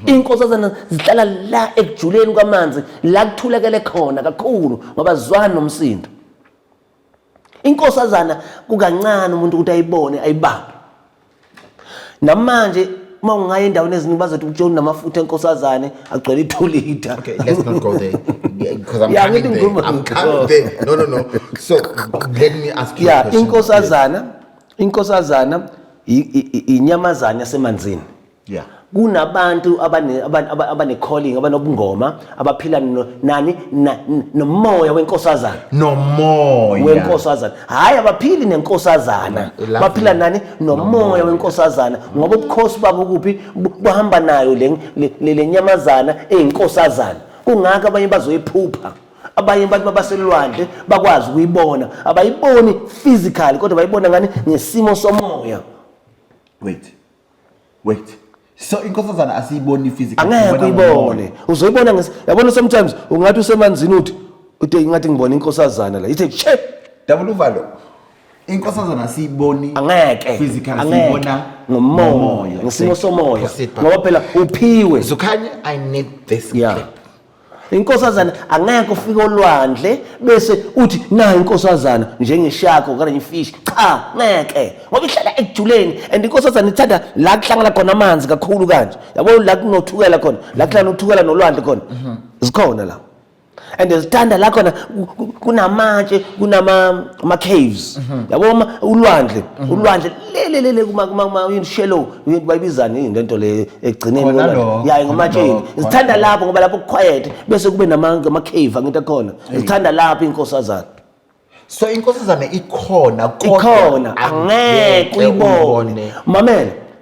Inkosazana zihlala la ekujuleni kwamanzi la kuthulekele khona kakhulu ngoba zwana nomsindo. Inkosazana kukancane umuntu ukuthi ayibone ayibambe. Namanje mawungaya endaweni eziningi bazothi uJohn namafutha enkosazane agcwele 2 liter. Okay, let's not go there because I'm coming there. No. So let me ask you a question. Inkosazana inyamazana yasemanzini. Yeah. Kunabantu abane calling abanobungoma abaphila nani nomoya wenkosazana. Nomoya wenkosazana. Hayi abaphili nenkosazana. Baphila nani nomoya wenkosazana ngoba ubukhosi babo kuphi bahamba nayo le nyamazana eyinkosazana. Kungaka abanye bazoyiphupha. Abanye abantu babaselwandle bakwazi ukuyibona. Abayiboni physically kodwa bayibona ngani ngesimo somoya. Wait. So inkosazana asiyiboni physically. Angeke uyibone. Uzoyibona yabona sometimes ungathi usemanzini uthi ngathi ngibona inkosazana la. Ithi che double uvalo. Inkosazana asiyiboni angeke physically siyibona ngomoya, ngesimo somoya. Ngoba phela uphiwe. So Khanya, I need this clip. Inkosazana angeke ufike olwandle bese uthi na inkosazana njengeshako okanye ifish cha ngeke ngoba ihlala ekujuleni and inkosazana ithanda la kuhlangana khona amanzi kakhulu kanje yabo la kunothukela khona la kuhlala nothukela nolwandle khona zikhona la and zithanda la khona kunamatshe kunama caves yabo ulwandle lele kuma shallow bayibizana into le egcineni yayi ngomatsheni zithanda lapho ngoba lapho quiet bese kube nama cave angithi khona zithanda lapho inkosazana. So inkosazana ikhona angeke uyibone mamela